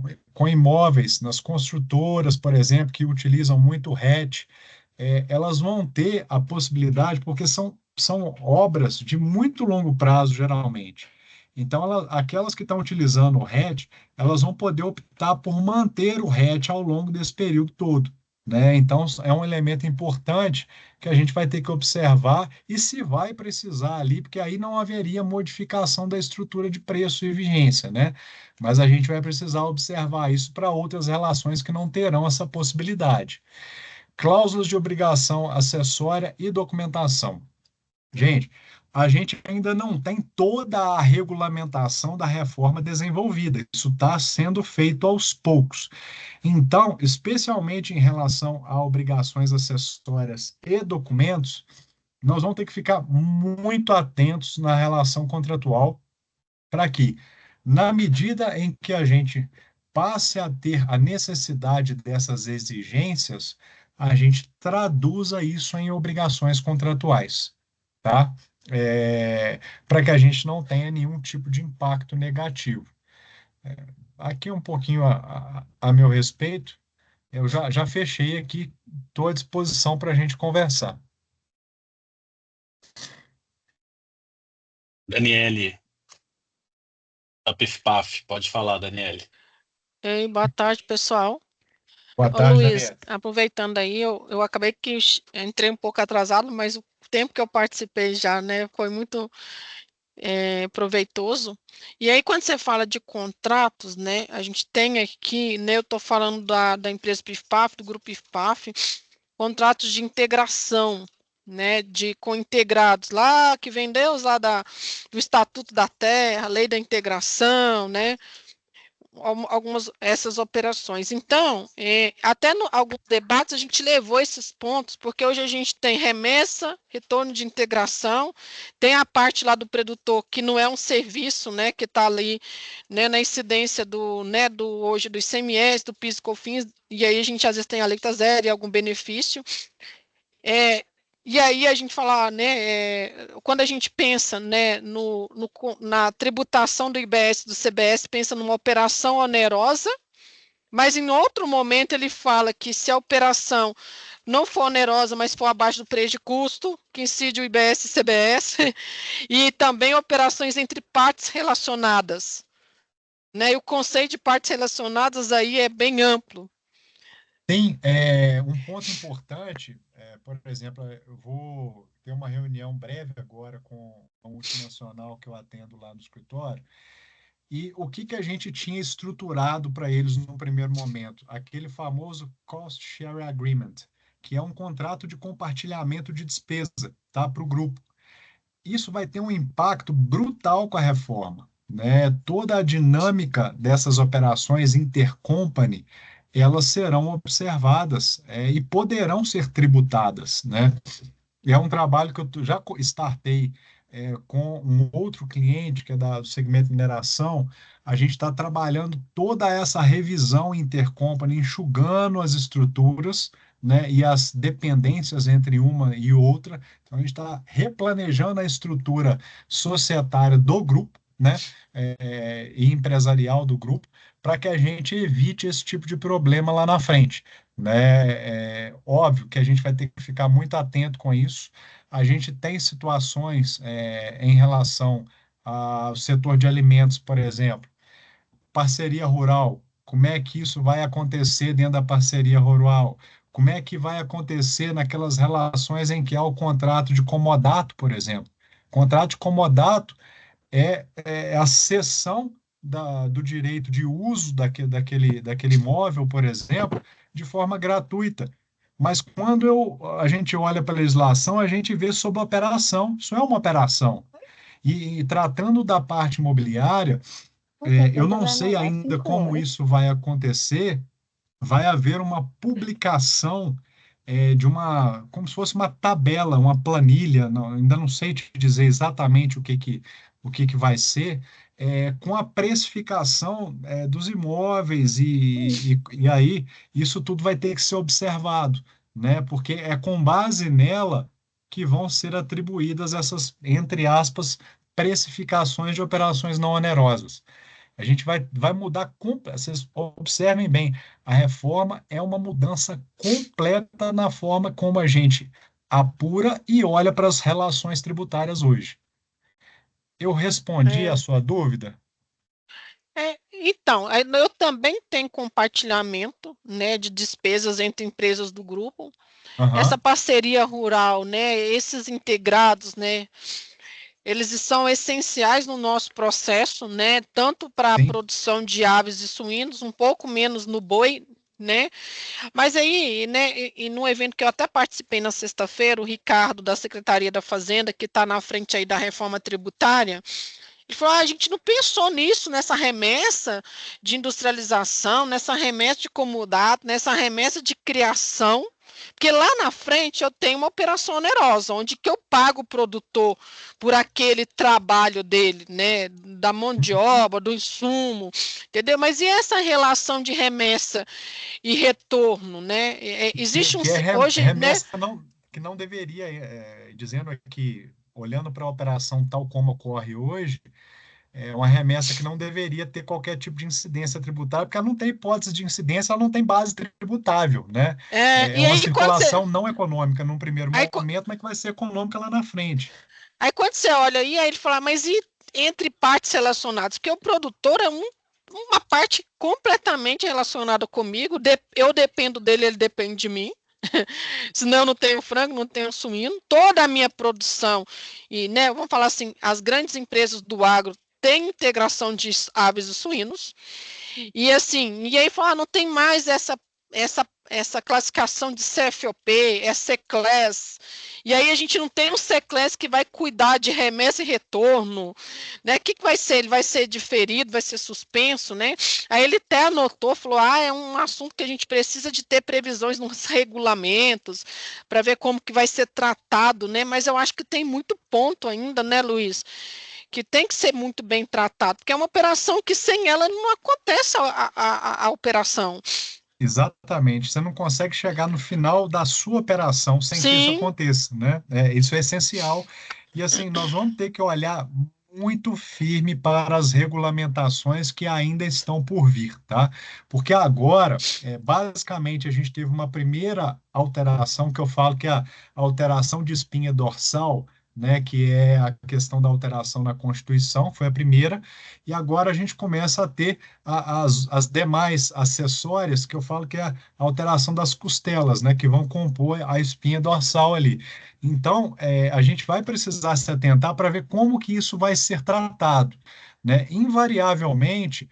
imóveis, nas construtoras, por exemplo, que utilizam muito o RET, elas vão ter a possibilidade, porque são obras de muito longo prazo, geralmente. Então, aquelas que estão utilizando o RET, elas vão poder optar por manter o RET ao longo desse período todo, né? Então, é um elemento importante que a gente vai ter que observar e se vai precisar ali, porque aí não haveria modificação da estrutura de preço e vigência, né? Mas a gente vai precisar observar isso para outras relações que não terão essa possibilidade. Cláusulas de obrigação acessória e documentação. Gente, a gente ainda não tem toda a regulamentação da reforma desenvolvida. Isso está sendo feito aos poucos. Então, especialmente em relação a obrigações acessórias e documentos, nós vamos ter que ficar muito atentos na relação contratual para que, na medida em que a gente passe a ter a necessidade dessas exigências, a gente traduza isso em obrigações contratuais, tá? Para que a gente não tenha nenhum tipo de impacto negativo. Aqui um pouquinho a meu respeito, eu já fechei aqui, estou à disposição para a gente conversar. Daniele, da PIF-PAF, pode falar, Daniele. Ei, boa tarde, pessoal. Boa Ô, tarde, Luiz, Daniela. aproveitando aí, eu acabei que entrei um pouco atrasado, mas o tempo que eu participei já, né, foi muito proveitoso. E aí, quando você fala de contratos, né, a gente tem aqui, né, eu estou falando da empresa PIF-PAF, do grupo PIF-PAF, contratos de integração, né, de co-integrados, lá que vem Deus lá do Estatuto da Terra, Lei da Integração, né, algumas essas operações. Então, até alguns debates a gente levou esses pontos, porque hoje a gente tem remessa, retorno de integração, tem a parte lá do produtor que não é um serviço, né, que está ali, né, na incidência hoje do ICMS, do PIS e COFINS, e aí a gente às vezes tem a alíquota zero e algum benefício. E aí a gente fala, né, quando a gente pensa, né, na tributação do IBS e do CBS, pensa numa operação onerosa, mas em outro momento ele fala que se a operação não for onerosa, mas for abaixo do preço de custo, que incide o IBS e CBS, e também operações entre partes relacionadas, né, e o conceito de partes relacionadas aí é bem amplo. Tem um ponto importante, por exemplo, eu vou ter uma reunião breve agora com a multinacional que eu atendo lá no escritório. E o que a gente tinha estruturado para eles no primeiro momento? Aquele famoso Cost Share Agreement, que é um contrato de compartilhamento de despesa, tá, para o grupo. Isso vai ter um impacto brutal com a reforma, né? Toda a dinâmica dessas operações intercompany, elas serão observadas, e poderão ser tributadas, né? E é um trabalho que eu já startei com um outro cliente, que é do segmento de mineração. A gente está trabalhando toda essa revisão intercompany, enxugando as estruturas, né, e as dependências entre uma e outra. Então, a gente está replanejando a estrutura societária do grupo, né, e empresarial do grupo, para que a gente evite esse tipo de problema lá na frente, né? É óbvio que a gente vai ter que ficar muito atento com isso. A gente tem situações em relação ao setor de alimentos, por exemplo, parceria rural. Como é que isso vai acontecer dentro da parceria rural? Como é que vai acontecer naquelas relações em que há o contrato de comodato, por exemplo? Contrato de comodato é a cessão do direito de uso daquele imóvel, por exemplo, de forma gratuita. Mas quando a gente olha para a legislação, a gente vê sobre operação. Isso é uma operação. E tratando da parte imobiliária, eu não sei ainda como isso vai acontecer. Vai haver uma publicação de como se fosse uma tabela, uma planilha, ainda não sei te dizer exatamente o que vai ser, com a precificação dos imóveis, e aí isso tudo vai ter que ser observado, né? Porque é com base nela que vão ser atribuídas essas, entre aspas, precificações de operações não onerosas. A gente vai mudar, vocês observem bem, a reforma é uma mudança completa na forma como a gente apura e olha para as relações tributárias hoje. Eu respondi a É, sua dúvida? então, aí eu também tenho compartilhamento, né, de despesas entre empresas do grupo. Essa Aham, parceria rural, né, esses integrados, né, eles são essenciais no nosso processo, né, tanto para a sim, produção de aves e suínos, um pouco menos no boi, né, mas aí, né, e no evento que eu até participei na sexta-feira, o Ricardo, da Secretaria da Fazenda, que está na frente aí da reforma tributária, ele falou: a gente não pensou nisso, nessa remessa de industrialização, nessa remessa de comodato, nessa remessa de criação, porque lá na frente eu tenho uma operação onerosa, onde que eu pago o produtor por aquele trabalho dele, né, da mão de obra, do insumo, entendeu? Mas e essa relação de remessa e retorno, né? que, Existe um que é hoje, né? remessa que não deveria, dizendo aqui, olhando para a operação tal como ocorre hoje, é uma remessa que não deveria ter qualquer tipo de incidência tributária, porque ela não tem hipótese de incidência, ela não tem base tributável, né? É E uma aí quando você circulação não econômica num primeiro aí, momento, mas que vai ser econômica lá na frente. Aí quando você olha aí, aí ele fala, mas e entre partes relacionadas? Porque o produtor é uma parte completamente relacionada comigo, eu dependo dele, ele depende de mim. Senão eu não tenho frango, não tenho suíno, toda a minha produção, e né, vamos falar assim, as grandes empresas do agro têm integração de aves e suínos, e assim, e aí fala, não tem mais essa classificação de CFOP, é C-Class, e aí a gente não tem um C-Class que vai cuidar de remessa e retorno, né? O que vai ser? Ele vai ser diferido, vai ser suspenso, né? Aí ele até anotou, falou, é um assunto que a gente precisa de ter previsões nos regulamentos, para ver como que vai ser tratado, né? Mas eu acho que tem muito ponto ainda, né, Luiz? Que tem que ser muito bem tratado, porque é uma operação que sem ela não acontece a operação. Exatamente. Você não consegue chegar no final da sua operação sem que isso Sim, aconteça, né? Isso é essencial. E assim, nós vamos ter que olhar muito firme para as regulamentações que ainda estão por vir, tá? Porque agora, basicamente, a gente teve uma primeira alteração que eu falo que é a alteração de espinha dorsal, né, que é a questão da alteração na Constituição, foi a primeira, e agora a gente começa a ter as demais acessórias, que eu falo que é a alteração das costelas, né, que vão compor a espinha dorsal ali. Então, a gente vai precisar se atentar para ver como que isso vai ser tratado, né? Invariavelmente,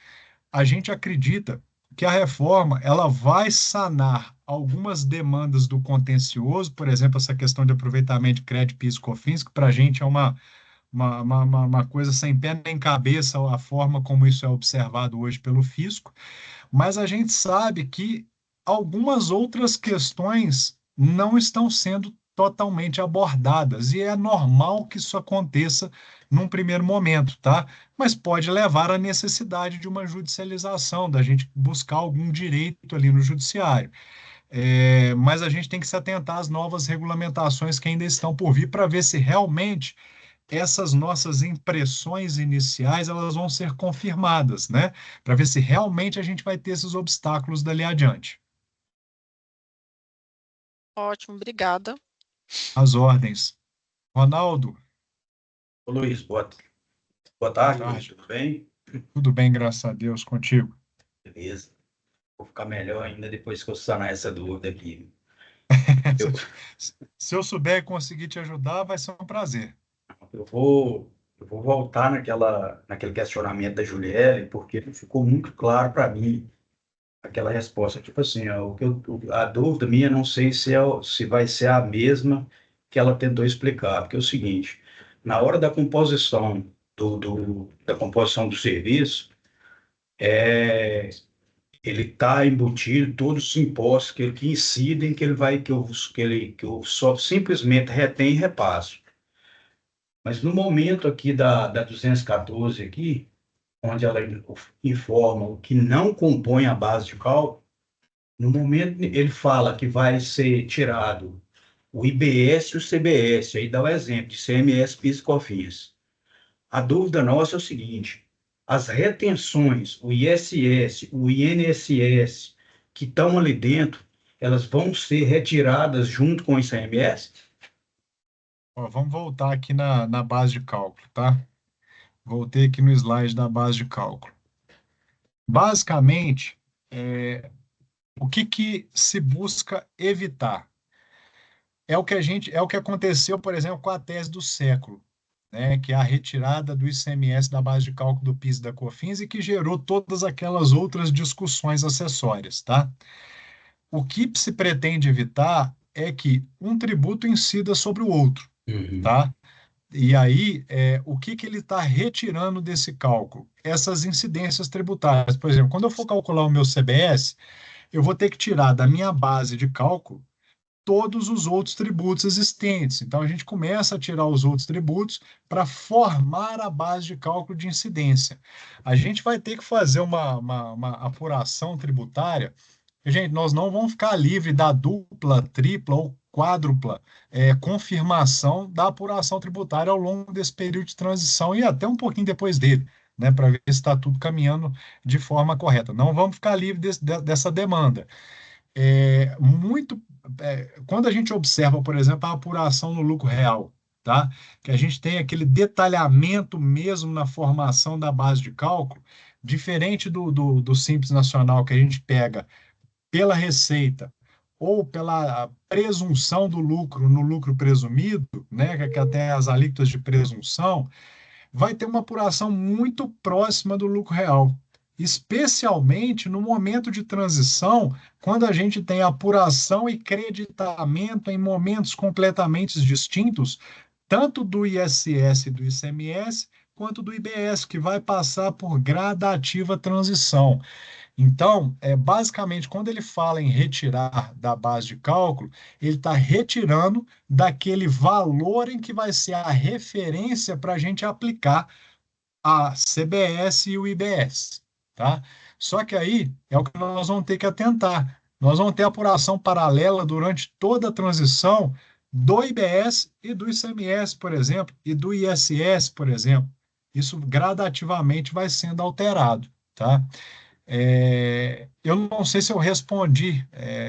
a gente acredita que a reforma ela vai sanar algumas demandas do contencioso, por exemplo, essa questão de aproveitamento de crédito PIS e COFINS, que para a gente é uma coisa sem pé nem cabeça a forma como isso é observado hoje pelo fisco, mas a gente sabe que algumas outras questões não estão sendo totalmente abordadas, e é normal que isso aconteça num primeiro momento, tá? Mas pode levar à necessidade de uma judicialização, da gente buscar algum direito ali no judiciário. Mas a gente tem que se atentar às novas regulamentações que ainda estão por vir para ver se realmente essas nossas impressões iniciais elas vão ser confirmadas, né? Para ver se realmente a gente vai ter esses obstáculos dali adiante. Ótimo, obrigada. As ordens. Ronaldo, Ô, Luiz, boa boa tarde, Luiz, tarde. tudo bem? Tudo bem, graças a Deus, contigo. Beleza. Vou ficar melhor ainda depois que eu sanar essa dúvida aqui. Eu, Se eu souber conseguir te ajudar, vai ser um prazer. eu vou voltar naquele questionamento da Juliele, porque ficou muito claro para mim aquela resposta. Tipo assim, ó, a dúvida minha, não sei se vai ser a mesma que ela tentou explicar, porque é o seguinte, na hora da composição da composição do serviço, é, ele está embutido todos os impostos que incidem, que eu só simplesmente retém e repasso. Mas no momento aqui da 214 aqui, onde ela informa o que não compõe a base de cálculo, no momento ele fala que vai ser tirado o IBS e o CBS, aí dá o exemplo de CMS, PIS e COFINS. A dúvida nossa é o seguinte: as retenções, o ISS, o INSS, que estão ali dentro, elas vão ser retiradas junto com o ICMS? Ó, vamos voltar aqui na base de cálculo, tá? Voltei aqui no slide da base de cálculo. Basicamente, o que se busca evitar? É o que aconteceu, por exemplo, com a tese do século, né, que é a retirada do ICMS da base de cálculo do PIS e da COFINS e que gerou todas aquelas outras discussões acessórias, tá? O que se pretende evitar é que um tributo incida sobre o outro, Uhum. tá? E aí, o que ele está retirando desse cálculo? Essas incidências tributárias. Por exemplo, quando eu for calcular o meu CBS, eu vou ter que tirar da minha base de cálculo todos os outros tributos existentes. Então, a gente começa a tirar os outros tributos para formar a base de cálculo de incidência. A gente vai ter que fazer uma apuração tributária. Gente, nós não vamos ficar livre da dupla, tripla ou quádrupla confirmação da apuração tributária ao longo desse período de transição e até um pouquinho depois dele, né, para ver se está tudo caminhando de forma correta. Não vamos ficar livre dessa demanda. Muito quando a gente observa, por exemplo, a apuração no lucro real, tá? Que a gente tem aquele detalhamento mesmo na formação da base de cálculo, diferente do Simples Nacional, que a gente pega pela receita ou pela presunção do lucro no lucro presumido, né? Que até as alíquotas de presunção, vai ter uma apuração muito próxima do lucro real, especialmente no momento de transição, quando a gente tem apuração e creditamento em momentos completamente distintos, tanto do ISS e do ICMS, quanto do IBS, que vai passar por gradativa transição. Então, basicamente, quando ele fala em retirar da base de cálculo, ele está retirando daquele valor em que vai ser a referência para a gente aplicar a CBS e o IBS, tá? Só que aí é o que nós vamos ter que atentar. Nós vamos ter apuração paralela durante toda a transição do IBS e do ICMS, por exemplo, e do ISS, por exemplo. Isso gradativamente vai sendo alterado, tá? Eu não sei se eu respondi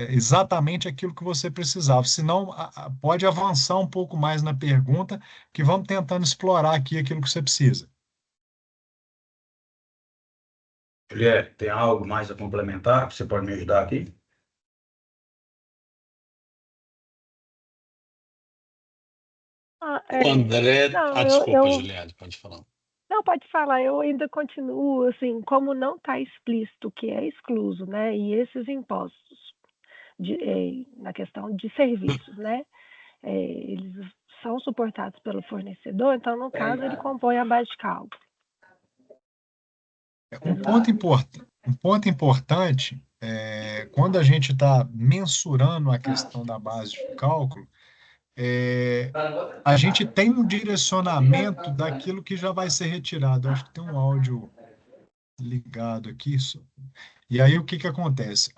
exatamente aquilo que você precisava, senão pode avançar um pouco mais na pergunta, que vamos tentando explorar aqui aquilo que você precisa. Juliette, tem algo mais a complementar que você pode me ajudar aqui? Ah, O André. não, Desculpa, Juliane, pode falar. não, pode falar, eu ainda continuo, assim, como não está explícito que é excluso, né? E esses impostos na questão de serviços, né? Eles são suportados pelo fornecedor, então, no caso, ele compõe a base de cálculo. Um ponto importante quando a gente está mensurando a questão da base de cálculo, a gente tem um direcionamento daquilo que já vai ser retirado. Eu acho que tem um áudio ligado aqui. E aí o que que acontece?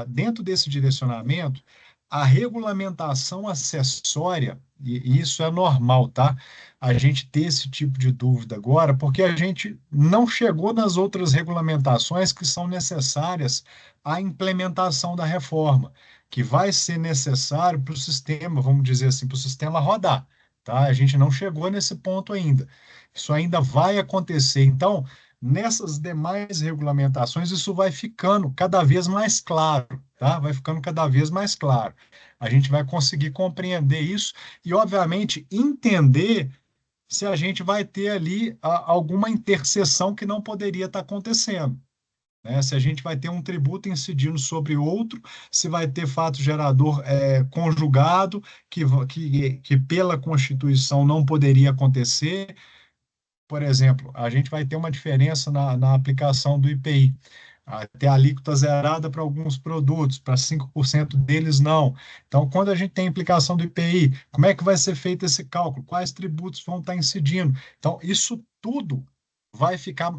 Dentro desse direcionamento, a regulamentação acessória, e isso é normal, tá? A gente ter esse tipo de dúvida agora, porque a gente não chegou nas outras regulamentações que são necessárias à implementação da reforma, que vai ser necessário para o sistema, vamos dizer assim, para o sistema rodar, tá? A gente não chegou nesse ponto ainda. Isso ainda vai acontecer. Então, nessas demais regulamentações, isso vai ficando cada vez mais claro, tá? Vai ficando cada vez mais claro. A gente vai conseguir compreender isso e, obviamente, entender se a gente vai ter ali alguma interseção que não poderia estar acontecendo. Né? Se a gente vai ter um tributo incidindo sobre outro, se vai ter fato gerador conjugado, que pela Constituição não poderia acontecer. Por exemplo, a gente vai ter uma diferença na aplicação do IPI. Ter alíquota zerada para alguns produtos, para 5% deles não. Então, quando a gente tem implicação do IPI, como é que vai ser feito esse cálculo? Quais tributos vão estar incidindo? Então, isso tudo vai ficar,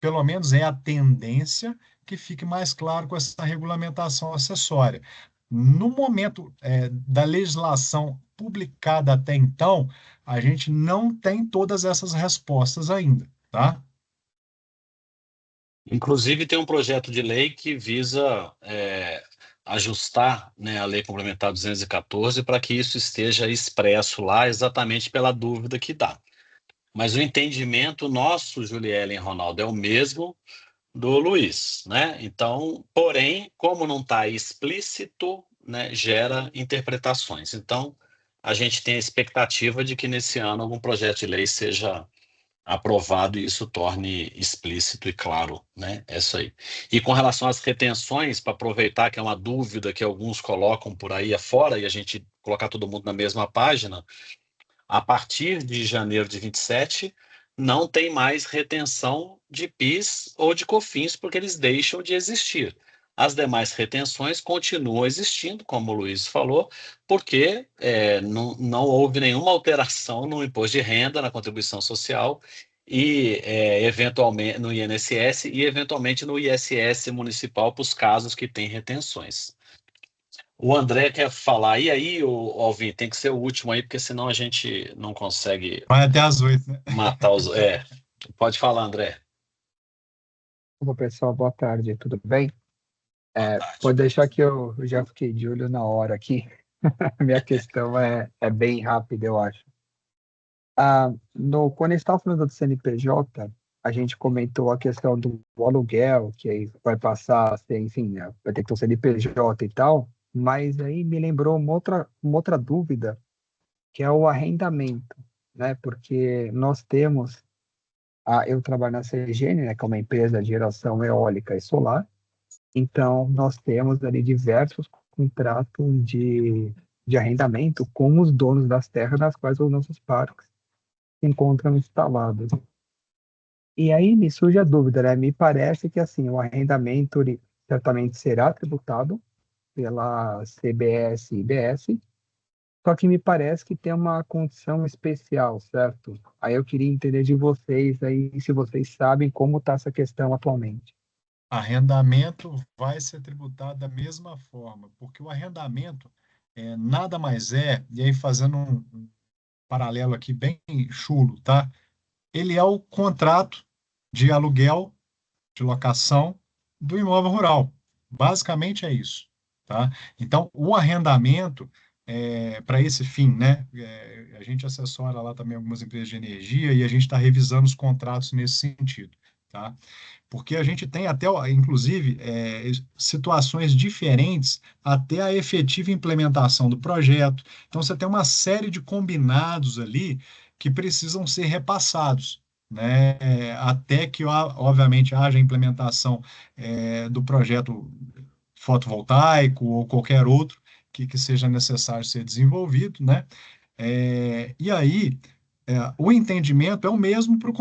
pelo menos é a tendência, que fique mais claro com essa regulamentação acessória. No momento da legislação publicada até então, a gente não tem todas essas respostas ainda, tá? Inclusive, tem um projeto de lei que visa ajustar, né, a Lei Complementar 214 para que isso esteja expresso lá exatamente pela dúvida que dá. Mas o entendimento nosso, Juliellen e Ronaldo, é o mesmo do Luiz, né? Então, porém, como não está explícito, né, gera interpretações. Então, a gente tem a expectativa de que nesse ano algum projeto de lei seja aprovado e isso torne explícito e claro, né? É isso aí. E com relação às retenções, para aproveitar que é uma dúvida que alguns colocam por aí afora e a gente colocar todo mundo na mesma página, a partir de janeiro de 27, não tem mais retenção de PIS ou de COFINS, porque eles deixam de existir. As demais retenções continuam existindo, como o Luiz falou, porque não houve nenhuma alteração no imposto de renda, na contribuição social, e eventualmente no INSS e eventualmente no ISS municipal para os casos que têm retenções. O André quer falar. E aí, Alvin, tem que ser o último aí, porque senão a gente não consegue Vai até às 8, né? matar os. Pode falar, André. Bom, pessoal, boa tarde, tudo bem? Boa tarde. Pode deixar que eu já fiquei de olho na hora aqui. A minha questão é bem rápida, eu acho. Quando a gente estava falando do CNPJ, a gente comentou a questão do aluguel, que aí vai passar, enfim, né, vai ter que ter o CNPJ e tal, mas aí me lembrou uma outra dúvida, que é o arrendamento, né? Porque nós temos, eu trabalho na CGN, né, que é uma empresa de geração eólica e solar, então nós temos ali diversos contratos de arrendamento com os donos das terras nas quais os nossos parques se encontram instalados. E aí me surge a dúvida, né? Me parece que assim, o arrendamento ele certamente será tributado pela CBS e IBS, só que me parece que tem uma condição especial, certo? Aí eu queria entender de vocês aí, se vocês sabem como está essa questão atualmente. Arrendamento vai ser tributado da mesma forma, porque o arrendamento nada mais e aí fazendo um paralelo aqui bem chulo, tá? Ele é o contrato de aluguel, de locação, do imóvel rural. Basicamente é isso, tá? Então, o arrendamento, para esse fim, né? A gente assessora lá também algumas empresas de energia e a gente está revisando os contratos nesse sentido, tá? Porque a gente tem até, inclusive, situações diferentes até a efetiva implementação do projeto. Então, você tem uma série de combinados ali que precisam ser repassados, né? Até que, obviamente, haja a implementação do projeto fotovoltaico ou qualquer outro que seja necessário ser desenvolvido, né? E aí, o entendimento é o mesmo para o